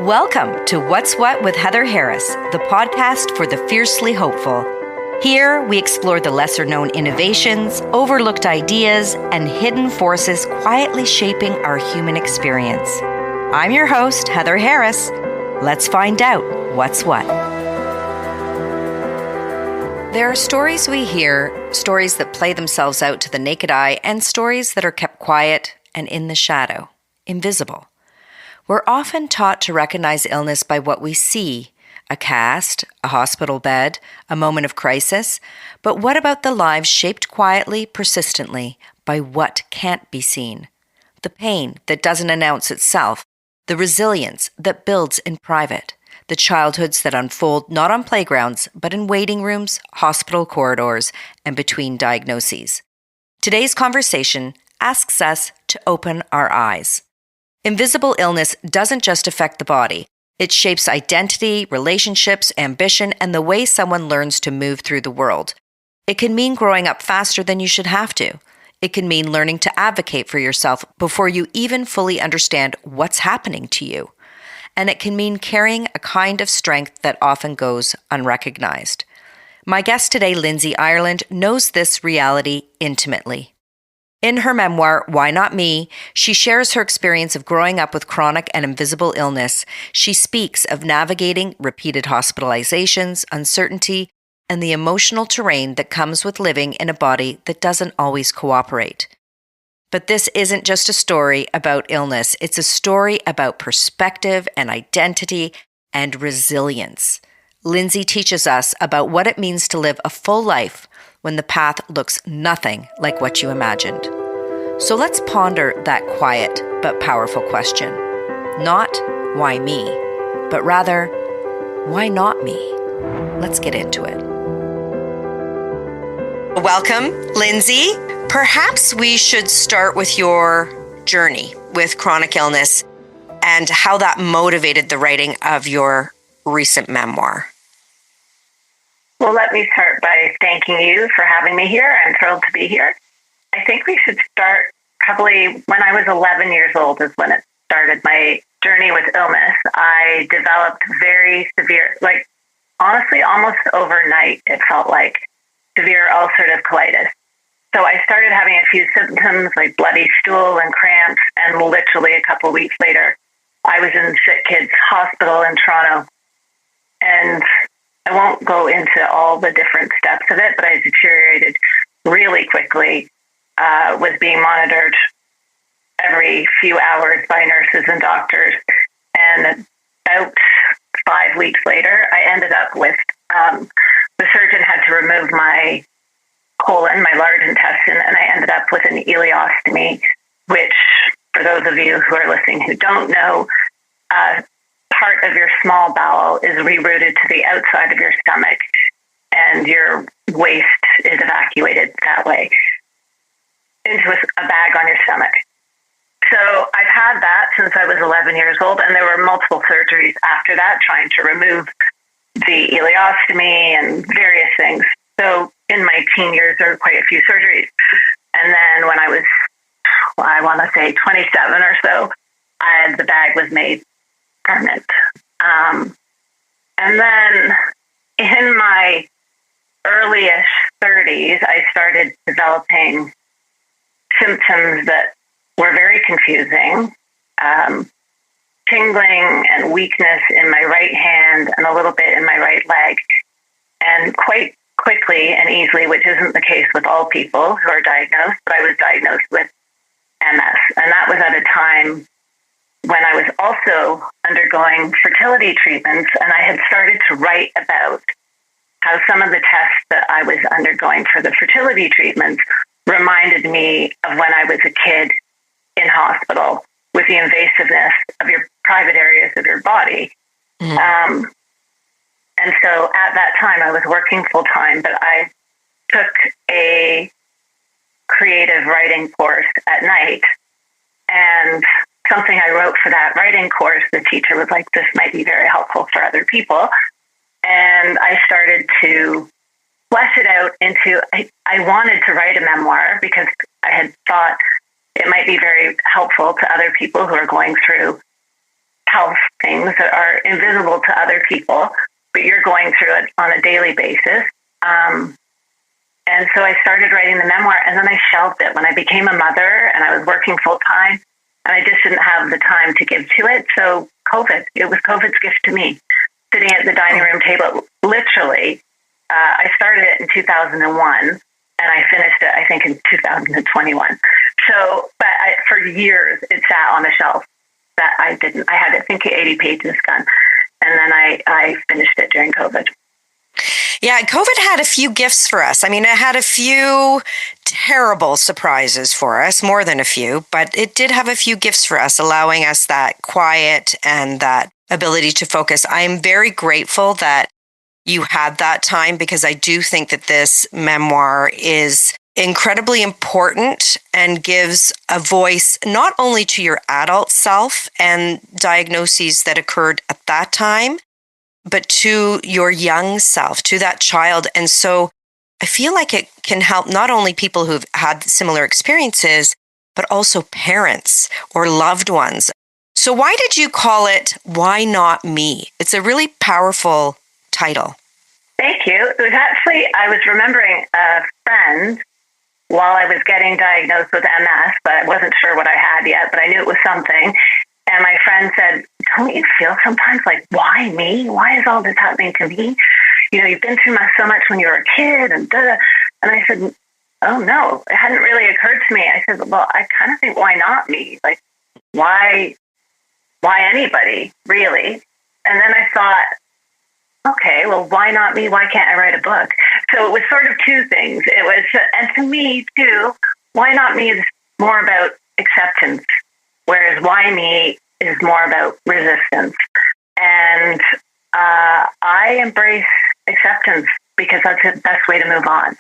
Welcome to What's What with Heather Harris, the podcast for the fiercely hopeful. Here, we explore the lesser-known innovations, overlooked ideas, and hidden forces quietly shaping our human experience. I'm your host, Heather Harris. Let's find out what's what. There are stories we hear, stories that play themselves out to the naked eye, and stories that are kept quiet and in the shadow, invisible. We're often taught to recognize illness by what we see, a cast, a hospital bed, a moment of crisis. But what about the lives shaped quietly, persistently, by what can't be seen? The pain that doesn't announce itself, the resilience that builds in private, the childhoods that unfold not on playgrounds, but in waiting rooms, hospital corridors, and between diagnoses. Today's conversation asks us to open our eyes. Invisible illness doesn't just affect the body. It shapes identity, relationships, ambition, and the way someone learns to move through the world. It can mean growing up faster than you should have to. It can mean learning to advocate for yourself before you even fully understand what's happening to you. And it can mean carrying a kind of strength that often goes unrecognized. My guest today, Lindsay Ireland, knows this reality intimately. In her memoir, Why Not Me?, she shares her experience of growing up with chronic and invisible illness. She speaks of navigating repeated hospitalizations, uncertainty, and the emotional terrain that comes with living in a body that doesn't always cooperate. But this isn't just a story about illness. It's a story about perspective and identity and resilience. Lindsay teaches us about what it means to live a full life when the path looks nothing like what you imagined. So let's ponder that quiet but powerful question. Not why me, but rather, why not me? Let's get into it. Welcome, Lindsay. Perhaps we should start with your journey with chronic illness and how that motivated the writing of your recent memoir. Well, let me start by thanking you for having me here. I'm thrilled to be here. I think we should start probably when I was 11 years old is when it started. My journey with illness. I developed very severe, honestly, almost overnight, it felt like severe ulcerative colitis. So I started having a few symptoms like bloody stool and cramps, and literally a couple of weeks later, I was in Sick Kids Hospital in Toronto. And I won't go into all the different steps of it, but I deteriorated really quickly, was being monitored every few hours by nurses and doctors. And about 5 weeks later, I ended up with, the surgeon had to remove my colon, my large intestine, and I ended up with an ileostomy, which, for those of you who are listening who don't know, part of your small bowel is rerouted to the outside of your stomach, and your waste is evacuated that way into a bag on your stomach. So I've had that since I was 11 years old, and there were multiple surgeries after that trying to remove the ileostomy and various things. So in my teen years, there were quite a few surgeries. And then when I was, I want to say 27 or so, the bag was made permanent. And then in my early-ish 30s, I started developing symptoms that were very confusing, tingling and weakness in my right hand and a little bit in my right leg. And quite quickly and easily, which isn't the case with all people who are diagnosed, but I was diagnosed with MS. And that was at a time when I was also undergoing fertility treatments, and I had started to write about how some of the tests that I was undergoing for the fertility treatments reminded me of when I was a kid in hospital with the invasiveness of your private areas of your body. Mm-hmm. And so at that time, I was working full-time, but I took a creative writing course at night, and something I wrote for that writing course, the teacher was like, this might be very helpful for other people. And I started to flesh it out into, I wanted to write a memoir because I had thought it might be very helpful to other people who are going through health things that are invisible to other people, but you're going through it on a daily basis. And so I started writing the memoir, and then I shelved it when I became a mother and I was working full time, and I just didn't have the time to give to it. So it was COVID's gift to me, sitting at the dining room table, literally. I started it in 2001, and I finished it, I think, in 2021. So, but for years, it sat on a shelf that I had, I think, 80 pages done. And then I finished it during COVID. Yeah, COVID had a few gifts for us. I mean, it had a few terrible surprises for us, more than a few, but it did have a few gifts for us, allowing us that quiet and that ability to focus. I'm very grateful that you had that time, because I do think that this memoir is incredibly important and gives a voice not only to your adult self and diagnoses that occurred at that time, but to your young self, to that child. And so I feel like it can help not only people who've had similar experiences, but also parents or loved ones. So why did you call it Why Not Me? It's a really powerful title. Thank you. It was actually, I was remembering a friend while I was getting diagnosed with MS, but I wasn't sure what I had yet, but I knew it was something. And my friend said, don't you feel sometimes like, why me? Why is all this happening to me? You know, you've been through so much when you were a kid and da. And I said, oh no, it hadn't really occurred to me. I said, well, I kind of think, why not me? Like, why anybody, really? And then I thought, okay, well, why not me? Why can't I write a book? So it was sort of two things. It was, and to me too, why not me is more about acceptance, whereas why me is more about resistance. And I embrace acceptance because that's the best way to move on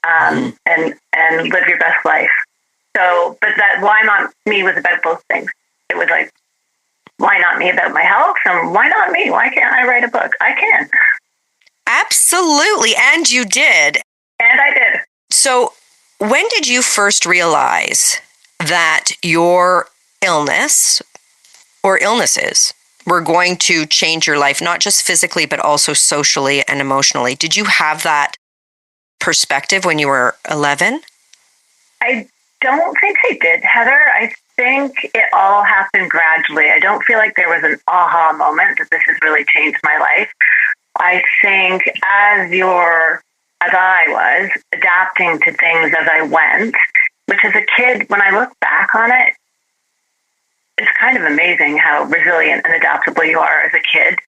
and live your best life. So, but that why not me was about both things. It was like, why not me about my health? And why not me? Why can't I write a book? I can. Absolutely. And you did. And I did. So when did you first realize that your illness or illnesses were going to change your life, not just physically, but also socially and emotionally? Did you have that perspective when you were 11? I don't think I did, Heather. I think it all happened gradually. I don't feel like there was an aha moment that this has really changed my life. I think as I was adapting to things as I went, which as a kid, when I look back on it, it's kind of amazing how resilient and adaptable you are as a kid.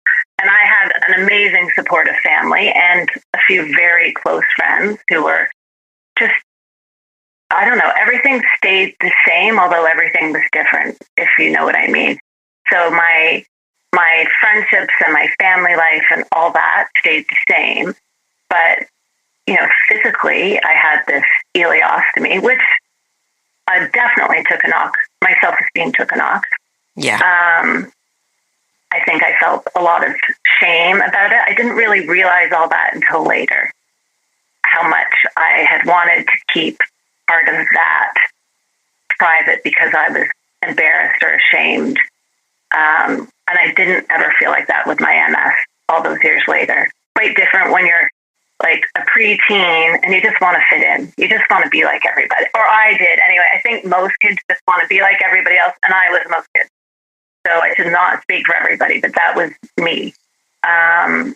And I had an amazing supportive family and a few very close friends who were just, I don't know, everything stayed the same, although everything was different, if you know what I mean. So my friendships and my family life and all that stayed the same. But, you know, physically, I had this ileostomy, which definitely took a knock. My self-esteem took a knock. Yeah. I think I felt a lot of shame about it. I didn't really realize all that until later, how much I had wanted to keep part of that private because I was embarrassed or ashamed. And I didn't ever feel like that with my MS all those years later. Quite different when you're like a preteen and you just want to fit in. You just want to be like everybody. Or I did anyway. I think most kids just want to be like everybody else, and I was most kids. So I should not speak for everybody, but that was me. And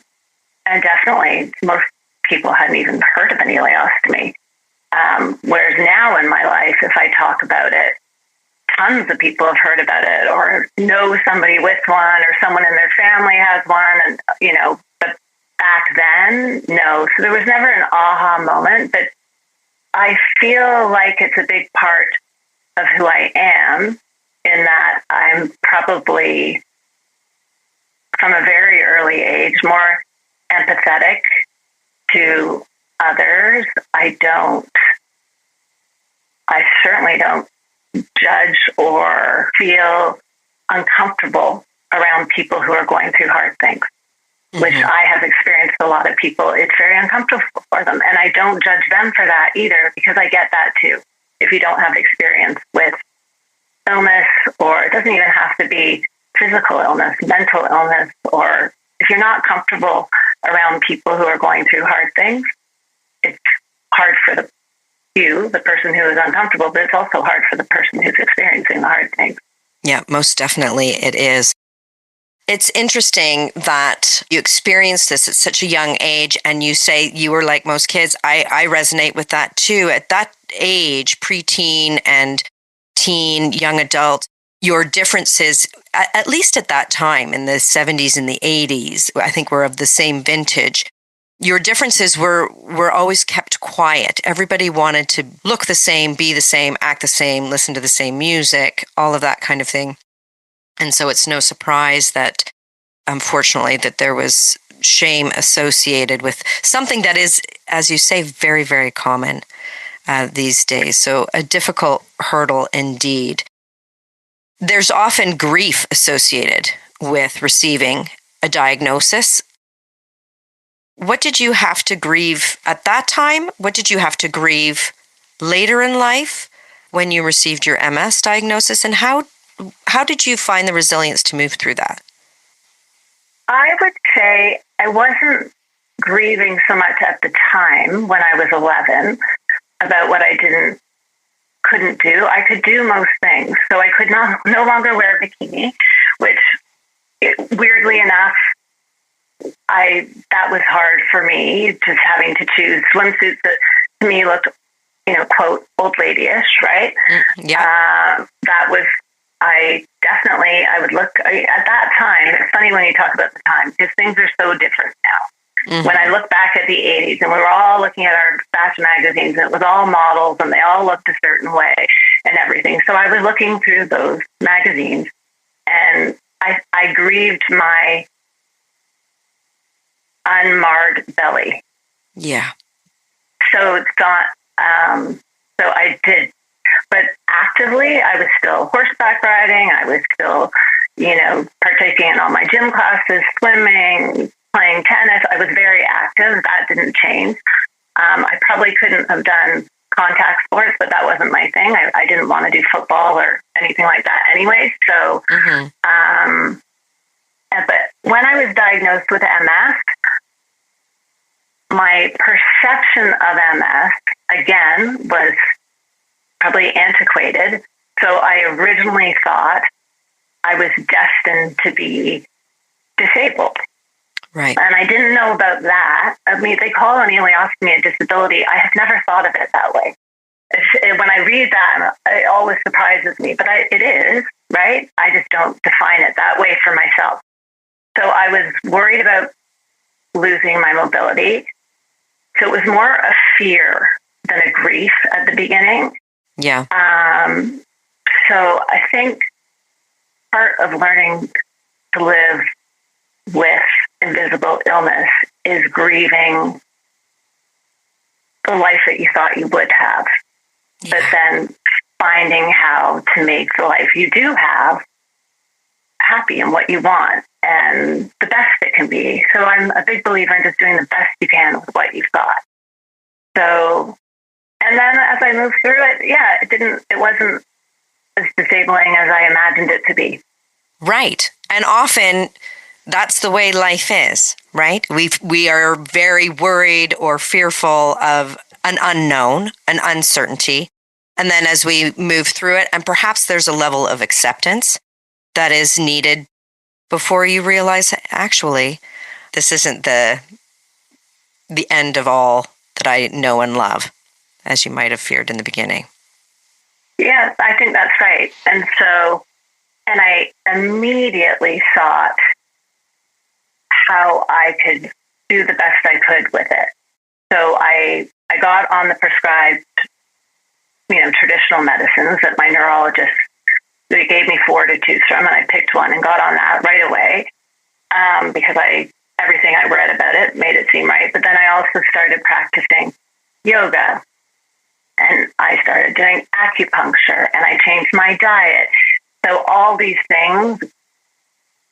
definitely most people hadn't even heard of an ileostomy. Whereas now in my life, if I talk about it, tons of people have heard about it or know somebody with one or someone in their family has one. And, you know, but back then, no. So there was never an aha moment, but I feel like it's a big part of who I am in that I'm probably from a very early age more empathetic to others. I certainly don't judge or feel uncomfortable around people who are going through hard things, which I have experienced a lot of people. It's very uncomfortable for them. And I don't judge them for that either, because I get that too. If you don't have experience with illness, or it doesn't even have to be physical illness, mental illness, or if you're not comfortable around people who are going through hard things, it's hard for the person who is uncomfortable, but it's also hard for the person who's experiencing the hard things. Yeah, most definitely it is. It's interesting that you experienced this at such a young age, and you say you were like most kids. I resonate with that too. At that age, preteen and teen, young adult, your differences, at least at that time in the 70s and the 80s, I think we're of the same vintage, your differences were always kept quiet. Everybody wanted to look the same, be the same, act the same, listen to the same music, all of that kind of thing. And so it's no surprise that, unfortunately, that there was shame associated with something that is, as you say, very, very common these days. So a difficult hurdle indeed. There's often grief associated with receiving a diagnosis. What did you have to grieve at that time? What did you have to grieve later in life when you received your MS diagnosis? And how did you find the resilience to move through that? I would say I wasn't grieving so much at the time when I was 11 about what I couldn't do. I could do most things. So I could no longer wear a bikini, which weirdly enough, that was hard for me, just having to choose swimsuits that to me looked, quote, old lady-ish, right? Yeah. That was, I would look at that time. It's funny when you talk about the time because things are so different now. Mm-hmm. When I look back at the 80s and we were all looking at our fashion magazines and it was all models and they all looked a certain way and everything. So I was looking through those magazines and I grieved my unmarred belly. Yeah. So it's not, so I did, but actively, I was still horseback riding. I was still, partaking in all my gym classes, swimming, playing tennis. I was very active. That didn't change. I probably couldn't have done contact sports, but that wasn't my thing. I didn't want to do football or anything like that anyway. So, but when I was diagnosed with MS, my perception of MS, again, was probably antiquated. So I originally thought I was destined to be disabled. Right. And I didn't know about that. I mean, they call aneurysmia a disability. I have never thought of it that way. When I read that, it always surprises me. But it is, right? I just don't define it that way for myself. So I was worried about losing my mobility. So it was more a fear than a grief at the beginning. Yeah. So I think part of learning to live with invisible illness is grieving the life that you thought you would have, but then finding how to make the life you do have happy and what you want and the best it can be. So I'm a big believer in just doing the best you can with what you've got. So, and then as I moved through it, it wasn't as disabling as I imagined it to be. Right. And often that's the way life is, right? We are very worried or fearful of an unknown, an uncertainty. And then as we move through it, and perhaps there's a level of acceptance that is needed before you realize, actually, this isn't the end of all that I know and love, as you might have feared in the beginning. Yes, I think that's right. And I immediately thought how I could do the best I could with it. So I got on the prescribed, traditional medicines that my neurologist, they gave me 4 to choose from, and I picked one and got on that right away because everything I read about it made it seem right. But then I also started practicing yoga, and I started doing acupuncture, and I changed my diet. So all these things,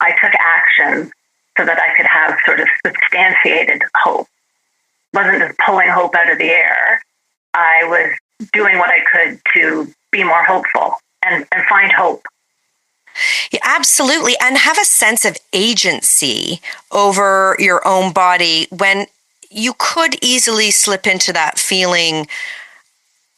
I took action so that I could have sort of substantiated hope. It wasn't just pulling hope out of the air. I was doing what I could to be more hopeful and find hope. Yeah, absolutely. And have a sense of agency over your own body when you could easily slip into that feeling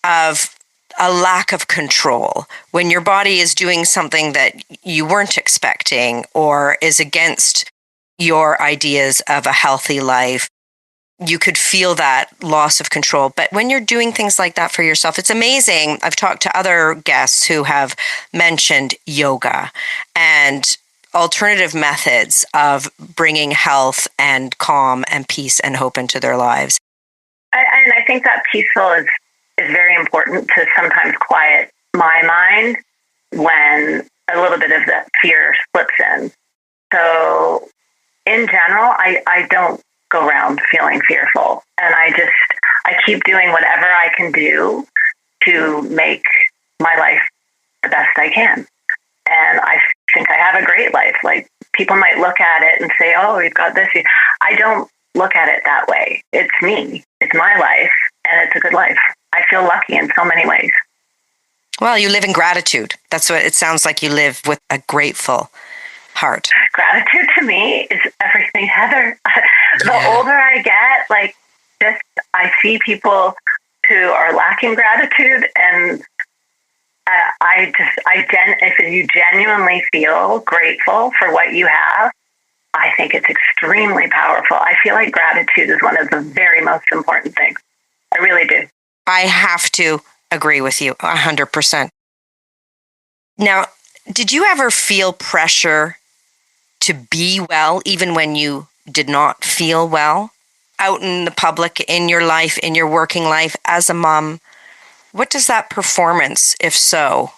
of a lack of control when your body is doing something that you weren't expecting or is against your ideas of a healthy life. You could feel that loss of control. But when you're doing things like that for yourself, it's amazing. I've talked to other guests who have mentioned yoga and alternative methods of bringing health and calm and peace and hope into their lives. And I think that peaceful is very important to sometimes quiet my mind when a little bit of that fear slips in. So in general, I don't go around feeling fearful. And I keep doing whatever I can do to make my life the best I can. And I think I have a great life. Like, people might look at it and say, oh, you've got this. I don't look at it that way. It's me. It's my life, and it's a good life. I feel lucky in so many ways. Well, you live in gratitude. That's what it sounds like. You live with a grateful heart. Gratitude to me is everything, Heather. The older I get, I see people who are lacking gratitude, and if you genuinely feel grateful for what you have, I think it's extremely powerful. I feel like gratitude is one of the very most important things. I really do. I have to agree with you 100%. Now, did you ever feel pressure to be well, even when you did not feel well, out in the public, in your life, in your working life as a mom? What does that performance, if so,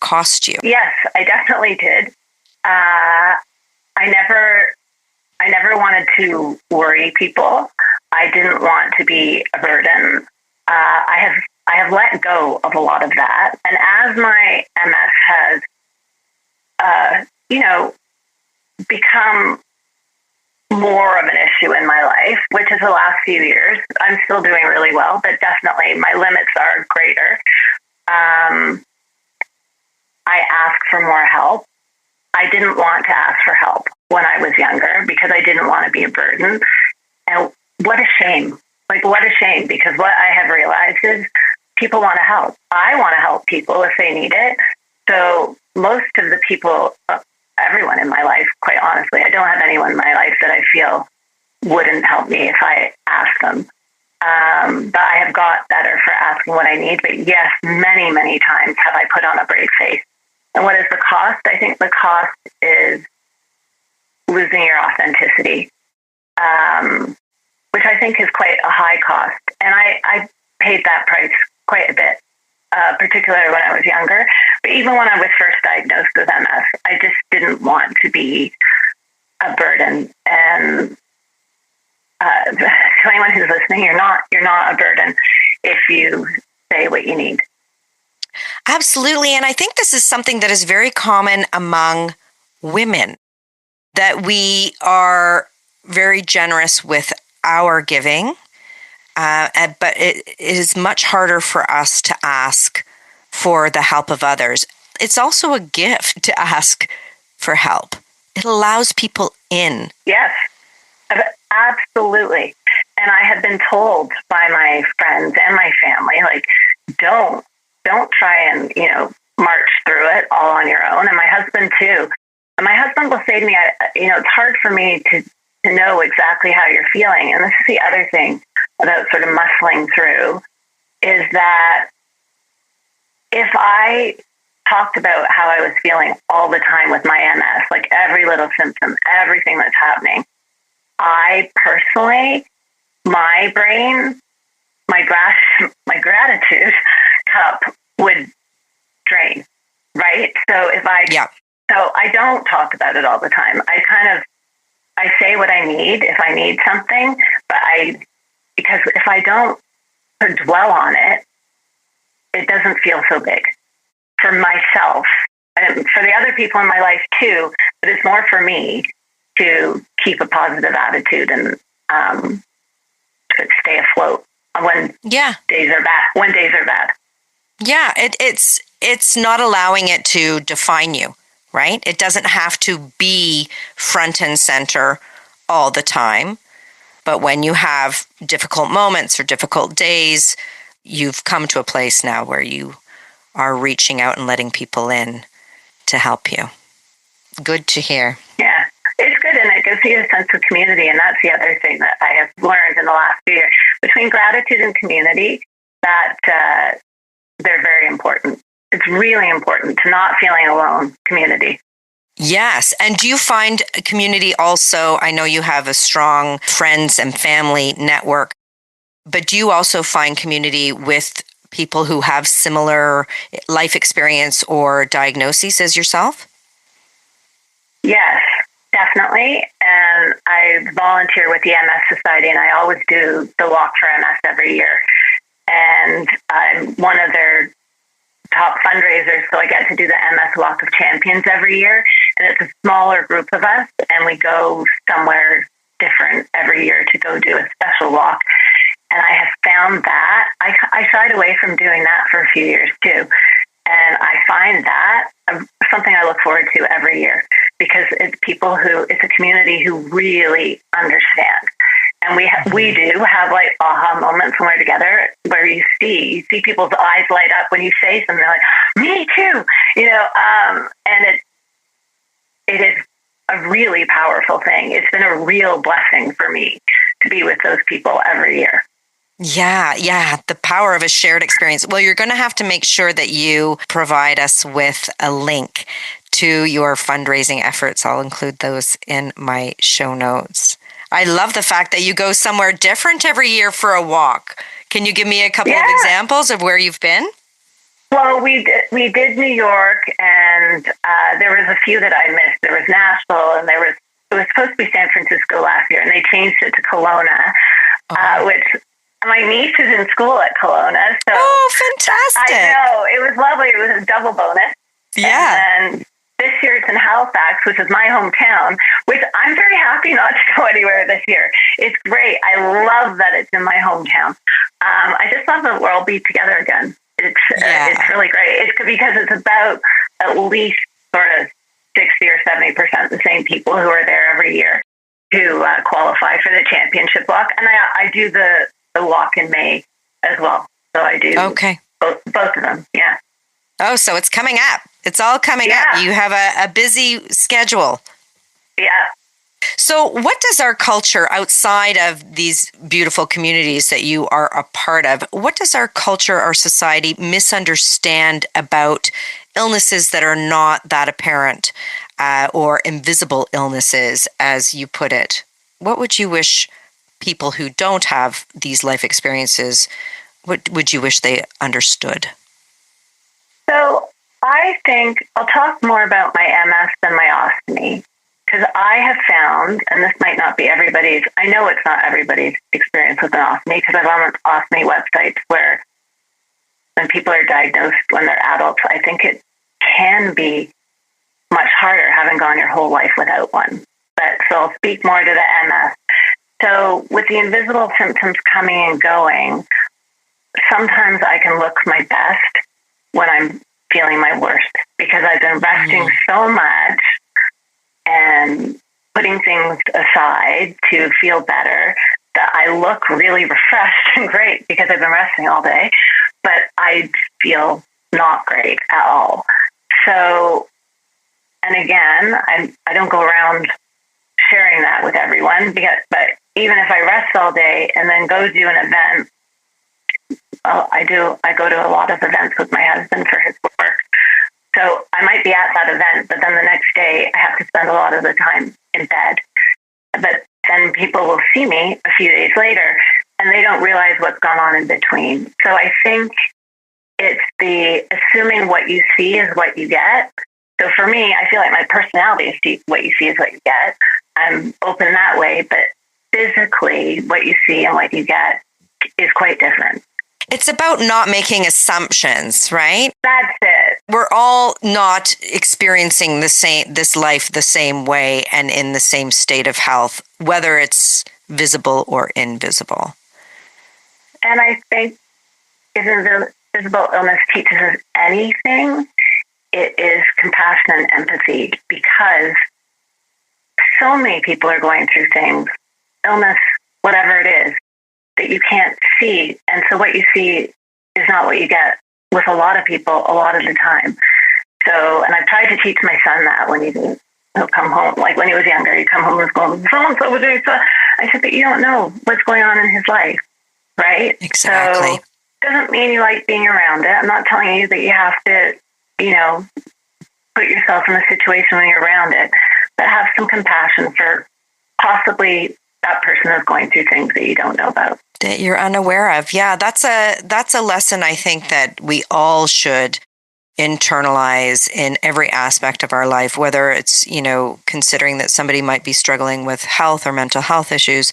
cost you? Yes, I definitely did. I never wanted to worry people. I didn't want to be a burden. I have let go of a lot of that. And as my MS has, become more of an issue in my life, which is the last few years, I'm still doing really well, but definitely my limits are greater. I ask for more help. I didn't want to ask for help when I was younger because I didn't want to be a burden. And what a shame. What a shame, because what I have realized is people want to help. I want to help people if they need it. So most of the people, everyone in my life, quite honestly, I don't have anyone in my life that I feel wouldn't help me if I asked them. But I have got better for asking what I need. But yes, many, many times have I put on a brave face. And what is the cost? I think the cost is losing your authenticity, which I think is quite a high cost. And I paid that price quite a bit, particularly when I was younger. But even when I was first diagnosed with MS, I just didn't want to be a burden. And to anyone who's listening, you're not a burden if you say what you need. Absolutely. And I think this is something that is very common among women, that we are very generous with our giving, but it is much harder for us to ask for the help of others. It's also a gift to ask for help. It allows people in. Yes, absolutely. And I have been told by my friends and my family, don't try and, march through it all on your own. And my husband too. And my husband will say to me, it's hard for me to know exactly how you're feeling. And this is the other thing about sort of muscling through, is that if I talked about how I was feeling all the time with my MS, like every little symptom, everything that's happening, I personally, my brain, my gratitude cup would drain, right? So so I don't talk about it all the time. I say what I need if I need something, but because if I don't dwell on it, it doesn't feel so big for myself and for the other people in my life too. But it's more for me to keep a positive attitude and to stay afloat when days are bad. Yeah, it's not allowing it to define you, right? It doesn't have to be front and center all the time. But when you have difficult moments or difficult days, you've come to a place now where you are reaching out and letting people in to help you. Good to hear. Yeah, it's good, and it gives you a sense of community, and that's the other thing that I have learned in the last few years. Between gratitude and community, that they're very important. It's really important to not feeling alone, community. Yes. And do you find community also, I know you have a strong friends and family network, but do you also find community with people who have similar life experience or diagnoses as yourself? Yes, definitely. And I volunteer with the MS Society, and I always do the Walk for MS every year. And I'm one of their top fundraisers, so I get to do the MS Walk of Champions every year. And it's a smaller group of us, and we go somewhere different every year to go do a special walk. And I have found that I shied away from doing that for a few years too. And I find that something I look forward to every year, because it's it's a community who really understand. And we do have like aha moments when we're together, where you see people's eyes light up when you say something. They're like, me too, and it is a really powerful thing. It's been a real blessing for me to be with those people every year. Yeah. The power of a shared experience. Well, you're going to have to make sure that you provide us with a link to your fundraising efforts. I'll include those in my show notes. I love the fact that you go somewhere different every year for a walk. Can you give me a couple of examples of where you've been? Well, we did New York, and there was a few that I missed. There was Nashville, and it was supposed to be San Francisco last year, and they changed it to Kelowna, which my niece is in school at Kelowna. So fantastic! I know, it was lovely. It was a double bonus. Yeah. And this year it's in Halifax, which is my hometown, which I'm very happy not to go anywhere this year. It's great. I love that it's in my hometown. I just love that we'll all be together again. It's really great. It's because it's about at least sort of 60 or 70% the same people who are there every year to qualify for the championship walk. And I do the walk in May as well. So I do both of them. Yeah. Oh, so it's coming up. It's all coming up. You have a busy schedule. Yeah. So what does our culture, outside of these beautiful communities that you are a part of, what does our culture, our society misunderstand about illnesses that are not that apparent or invisible illnesses, as you put it? What would you wish people who don't have these life experiences, what would you wish they understood? So I think I'll talk more about my MS than my ostomy, because I have found, and this might not be everybody's, I know it's not everybody's experience with an ostomy, because I've on ostomy websites where when people are diagnosed when they're adults, I think it can be much harder having gone your whole life without one. But so I'll speak more to the MS. So with the invisible symptoms coming and going, sometimes I can look my best when I'm feeling my worst, because I've been resting so much and putting things aside to feel better that I look really refreshed and great because I've been resting all day, but I feel not great at all. So, and again, I don't go around sharing that with everyone, but even if I rest all day and then go do an event, I go to a lot of events with my husband for his work. So I might be at that event, but then the next day I have to spend a lot of the time in bed. But then people will see me a few days later and they don't realize what's gone on in between. So I think it's the assuming what you see is what you get. So for me, I feel like my personality is what you see is what you get. I'm open that way, but physically what you see and what you get is quite different. It's about not making assumptions, right? That's it. We're all not experiencing this life the same way and in the same state of health, whether it's visible or invisible. And I think if invisible illness teaches us anything, it is compassion and empathy, because so many people are going through things, illness, whatever it is, that you can't see. And so what you see is not what you get with a lot of people a lot of the time. So, and I've tried to teach my son that when he'll come home, like when he was younger, he'd come home and go, so-and-so was doing so. I said, but you don't know what's going on in his life, right? Exactly. So, doesn't mean you like being around it. I'm not telling you that you have to, put yourself in a situation when you're around it, but have some compassion for possibly that person is going through things that you don't know about, that you're unaware of. Yeah, that's a lesson I think that we all should internalize in every aspect of our life, whether it's, considering that somebody might be struggling with health or mental health issues.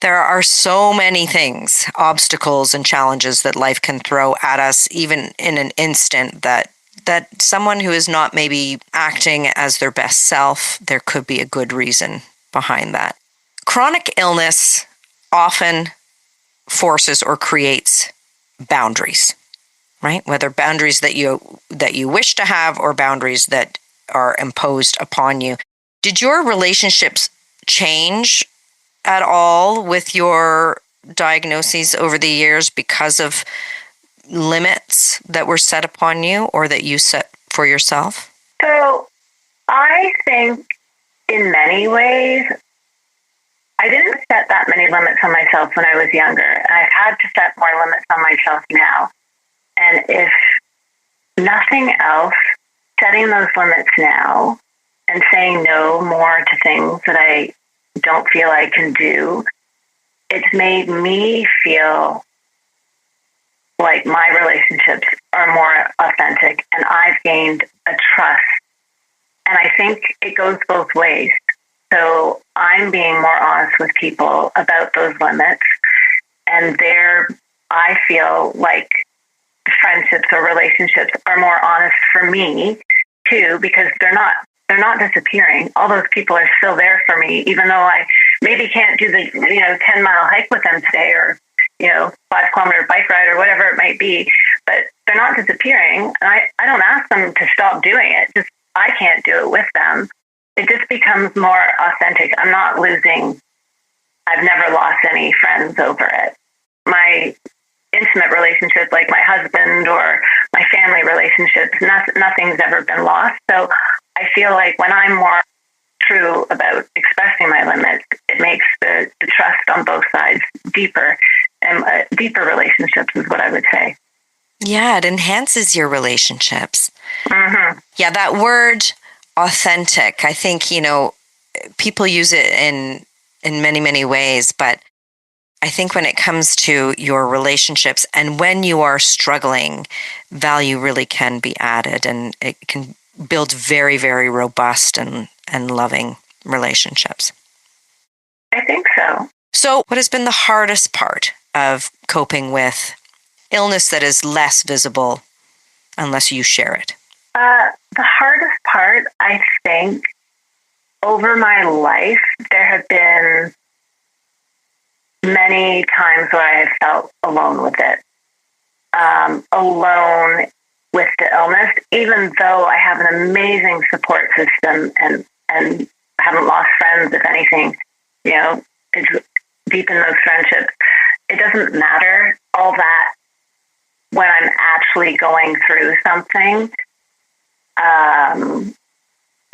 There are so many things, obstacles and challenges that life can throw at us, even in an instant, that someone who is not maybe acting as their best self, there could be a good reason behind that. Chronic illness often forces or creates boundaries, right? Whether boundaries that you wish to have or boundaries that are imposed upon you. Did your relationships change at all with your diagnoses over the years because of limits that were set upon you or that you set for yourself? So I think in many ways, I didn't set that many limits on myself when I was younger. I've had to set more limits on myself now. And if nothing else, setting those limits now and saying no more to things that I don't feel I can do, it's made me feel like my relationships are more authentic, and I've gained a trust. And I think it goes both ways. So I'm being more honest with people about those limits, and I feel like friendships or relationships are more honest for me too, because they're not disappearing. All those people are still there for me, even though I maybe can't do the 10-mile hike with them today, or 5-kilometer bike ride, or whatever it might be. But they're not disappearing, and I don't ask them to stop doing it. Just I can't do it with them. It just becomes more authentic. I'm not losing. I've never lost any friends over it. My intimate relationships, like my husband or my family relationships, nothing's ever been lost. So I feel like when I'm more true about expressing my limits, it makes the trust on both sides deeper, and deeper relationships is what I would say. Yeah, it enhances your relationships. Mm-hmm. Yeah, that word authentic, I think, people use it in many, many ways, but I think when it comes to your relationships and when you are struggling, value really can be added, and it can build very, very robust and loving relationships. I think so. So what has been the hardest part of coping with illness that is less visible unless you share it? The hardest part, I think, over my life, there have been many times where I have felt alone with it. Alone with the illness, even though I have an amazing support system and haven't lost friends. If anything, it's deep in those friendships. It doesn't matter all that when I'm actually going through something.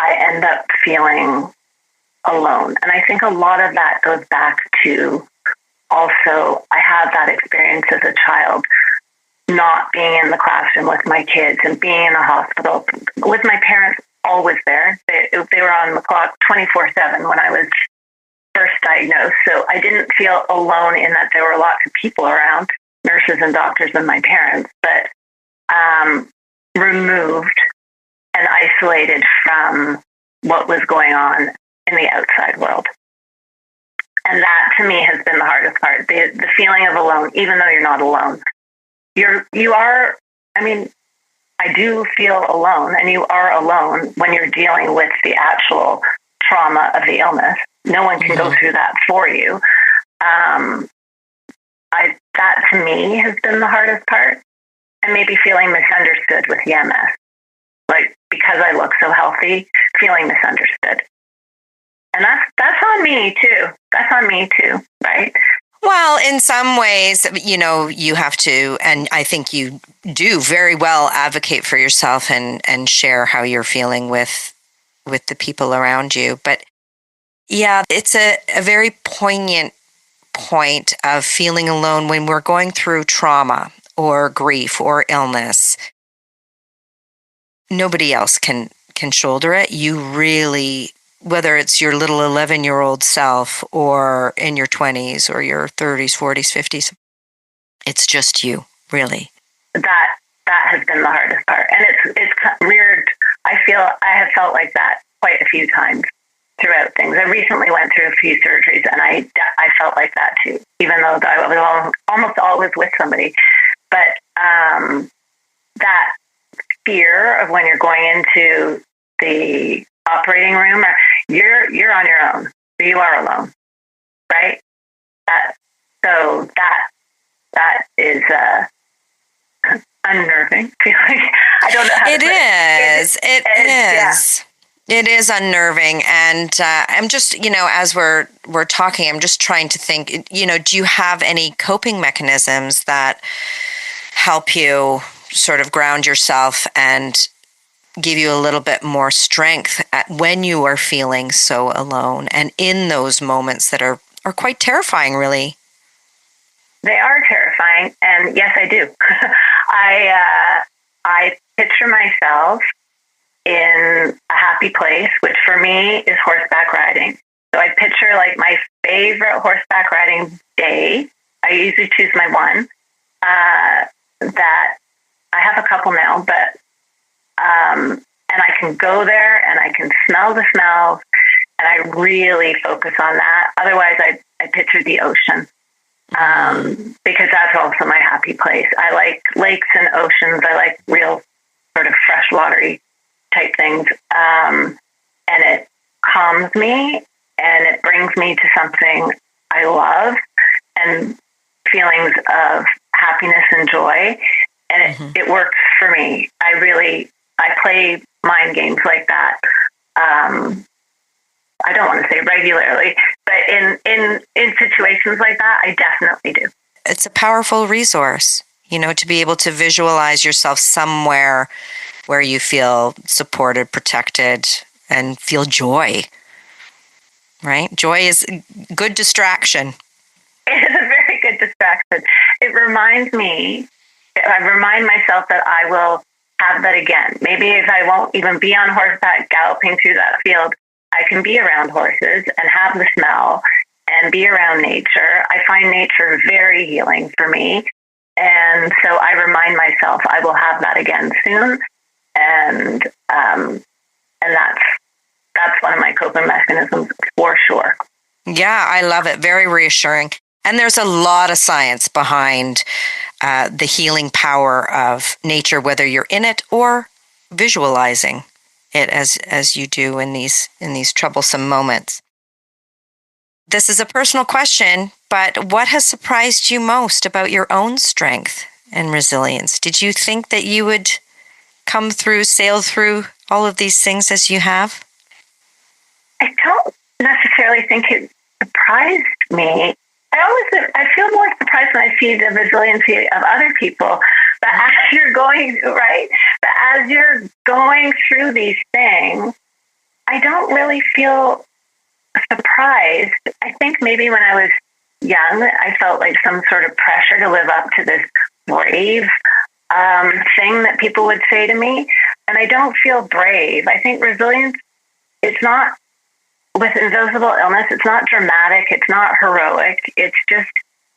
I end up feeling alone. And I think a lot of that goes back to also, I had that experience as a child, not being in the classroom with my kids and being in the hospital with my parents always there. They were on the clock 24/7 when I was first diagnosed. So I didn't feel alone in that there were lots of people around, nurses and doctors and my parents, but removed and isolated from what was going on in the outside world. And that to me has been the hardest part, the feeling of alone, even though you're not alone. You are, I do feel alone, and you are alone when you're dealing with the actual trauma of the illness. No one can go through that for you. That to me has been the hardest part, and maybe feeling misunderstood with the MS. Like, because I look so healthy, feeling misunderstood. And that's on me too. That's on me too, right? Well, in some ways, you have to, and I think you do very well, advocate for yourself and share how you're feeling with the people around you. But yeah, it's a very poignant point of feeling alone when we're going through trauma or grief or illness. Nobody else can shoulder it. You really, whether it's your little 11-year-old self or in your 20s or your 30s, 40s, 50s, it's just you, really. That has been the hardest part. And it's weird. I have felt like that quite a few times throughout things. I recently went through a few surgeries, and I felt like that too, even though I was almost always with somebody. But that fear of when you're going into the operating room, or you're on your own. You are alone, right? That is unnerving feeling. I don't know how to put it. It is. It is unnerving. And I'm just, as we're talking, I'm just trying to think, do you have any coping mechanisms that help you sort of ground yourself and give you a little bit more strength when you are feeling so alone and in those moments that are quite terrifying, really? They are terrifying. And yes, I do. I picture myself in a happy place, which for me is horseback riding. So I picture like my favorite horseback riding day. I usually choose my one. That I have a couple now, but and I can go there and I can smell the smells, and I really focus on that. Otherwise, I picture the ocean because that's also my happy place. I like lakes and oceans. I like real sort of freshwatery type things, and it calms me and it brings me to something I love and feelings of happiness and joy, and it works for me. I play mind games like that. I don't want to say regularly, but in situations like that, I definitely do. It's a powerful resource, to be able to visualize yourself somewhere where you feel supported, protected, and feel joy, right? Joy is a good distraction. It is a very good distraction. It reminds me, I remind myself that I will have that again. Maybe if I won't even be on horseback galloping through that field, I can be around horses and have the smell and be around nature. I find nature very healing for me. And so I remind myself I will have that again soon. And that's one of my coping mechanisms for sure. Yeah, I love it. Very reassuring. And there's a lot of science behind the healing power of nature, whether you're in it or visualizing it as you do in these troublesome moments. This is a personal question, but what has surprised you most about your own strength and resilience? Did you think that you would sail through all of these things as you have? I don't necessarily think it surprised me. I feel more surprised when I see the resiliency of other people. But as you're going, right? But as you're going through these things, I don't really feel surprised. I think maybe when I was young, I felt like some sort of pressure to live up to this brave thing that people would say to me. And I don't feel brave. I think resilience, it's not, with invisible illness, it's not dramatic, it's not heroic. It's just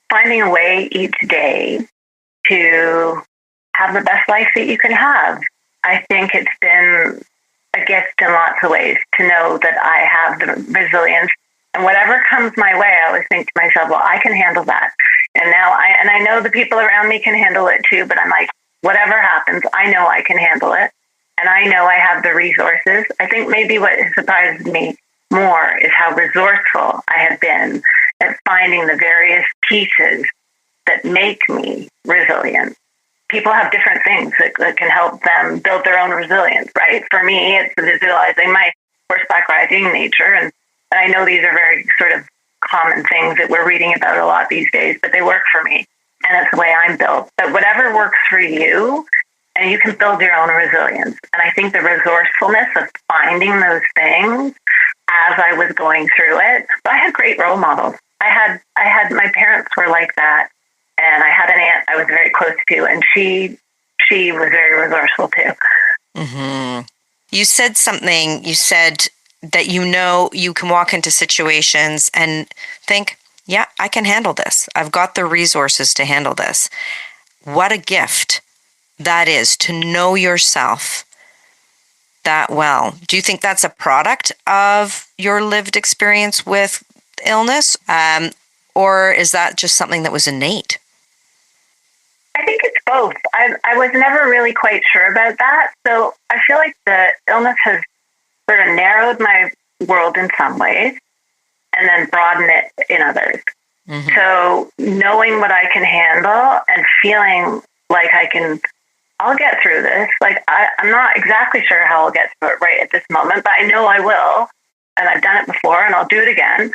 finding a way each day to have the best life that you can have. I think it's been a gift in lots of ways to know that I have the resilience. And whatever comes my way, I always think to myself, well, I can handle that. And now I know the people around me can handle it too, but I'm like, whatever happens, I know I can handle it. And I know I have the resources. I think maybe what surprises me more is how resourceful I have been at finding the various pieces that make me resilient. people have different things that can help them build their own resilience, right? For me, it's visualizing my horseback riding nature. And I know these are very sort of common things that we're reading about a lot these days, but they work for me. And that's the way I'm built. But whatever works for you, and you can build your own resilience. And I think the resourcefulness of finding those things as I was going through it, but I had great role models. I had my parents were like that. And I had an aunt I was very close to, and she was very resourceful too. Mm-hmm. You said something, you said that you can walk into situations and think, yeah, I can handle this. I've got the resources to handle this. What a gift that is, to know yourself that well. Do you think that's a product of your lived experience with illness? Or is that just something that was innate? I think it's both. I was never really quite sure about that. So I feel like the illness has sort of narrowed my world in some ways and then broadened it in others. Mm-hmm. So knowing what I can handle and feeling like I'll get through this. Like I'm not exactly sure how I'll get through it right at this moment, but I know I will. And I've done it before and I'll do it again.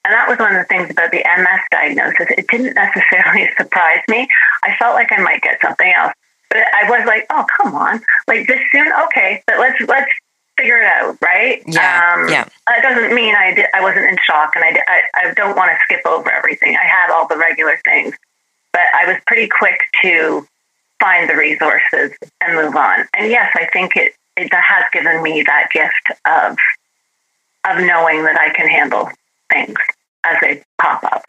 And that was one of the things about the MS diagnosis. It didn't necessarily surprise me. I felt like I might get something else. But I was like, oh, come on. Like this soon? Okay, but let's figure it out, right? Yeah. That doesn't mean I wasn't in shock, and I don't want to skip over everything. I had all the regular things. But I was pretty quick to find the resources and move on. And yes, I think it has given me that gift of knowing that I can handle things as they pop up.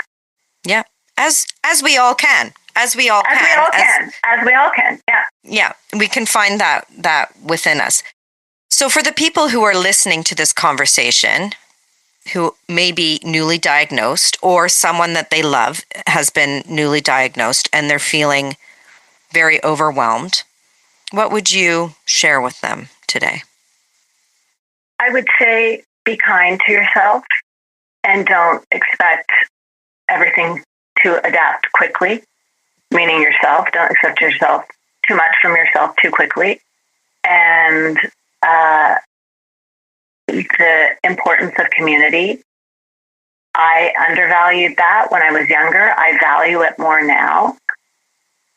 Yeah. As we all can. As we all can. Yeah. Yeah. We can find that within us. So for the people who are listening to this conversation, who may be newly diagnosed, or someone that they love has been newly diagnosed and they're feeling very overwhelmed, what would you share with them today? I would say be kind to yourself and don't expect everything to adapt quickly, meaning yourself. Don't accept yourself too much from yourself too quickly. And the importance of community. I undervalued that when I was younger. I value it more now.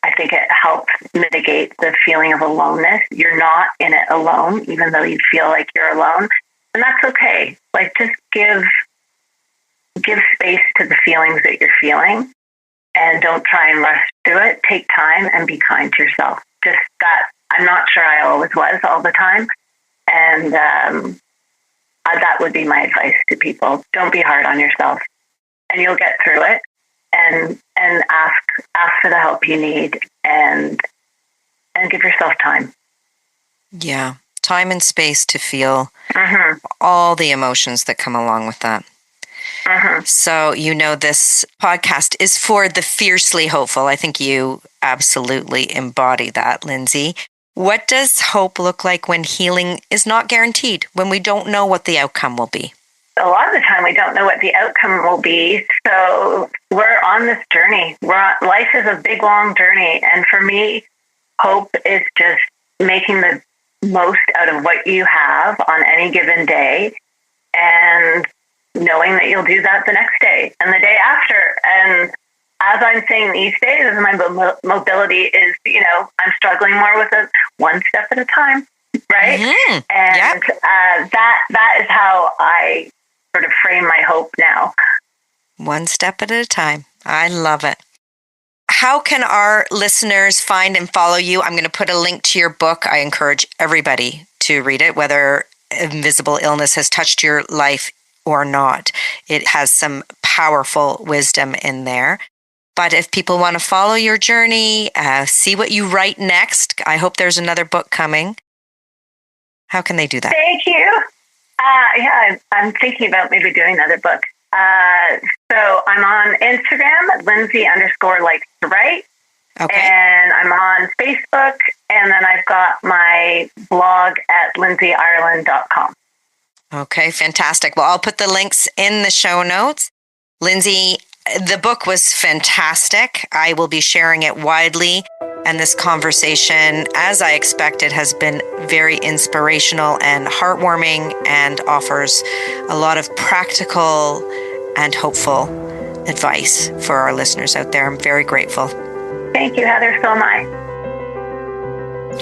I think it helps mitigate the feeling of aloneness. You're not in it alone, even though you feel like you're alone. And that's okay. Like, just give space to the feelings that you're feeling and don't try and rush through it. Take time and be kind to yourself. Just that. I'm not sure I always was all the time. And that would be my advice to people. Don't be hard on yourself, and you'll get through it. And ask for the help you need, and give yourself time. Yeah, time and space to feel all the emotions that come along with that. So, this podcast is for the fiercely hopeful. I think you absolutely embody that, Lindsay. What does hope look like when healing is not guaranteed, when we don't know what the outcome will be? A lot of the time we don't know what the outcome will be. So we're on this journey. Life is a big, long journey. And for me, hope is just making the most out of what you have on any given day and knowing that you'll do that the next day and the day after. And as I'm saying these days, as my mobility is, I'm struggling more with it one step at a time, right? Mm-hmm. And that is how I sort of frame my hope now. One step at a time. I love it. How can our listeners find and follow you? I'm going to put a link to your book. I encourage everybody to read it, whether invisible illness has touched your life or not. It has some powerful wisdom in there. But if people want to follow your journey, see what you write next, I hope there's another book coming. How can they do that? Thank you. I'm thinking about maybe doing another book. So I'm on Instagram, Lindsay_likes to write. Okay. And I'm on Facebook, and then I've got my blog at lindsayIreland.com. Okay, fantastic. Well, I'll put the links in the show notes. Lindsay, The book was fantastic. I will be sharing it widely. And this conversation, as I expected, has been very inspirational and heartwarming and offers a lot of practical and hopeful advice for our listeners out there. I'm very grateful. Thank you, Heather, so much.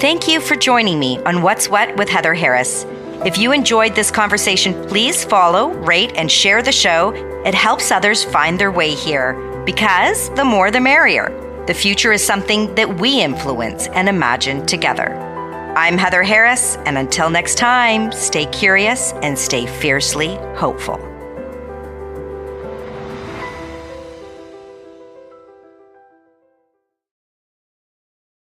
Thank you for joining me on What's What with Heather Harris. If you enjoyed this conversation, please follow, rate, and share the show. It helps others find their way here, because the more the merrier. The future is something that we influence and imagine together. I'm Heather Harris, and until next time, stay curious and stay fiercely hopeful.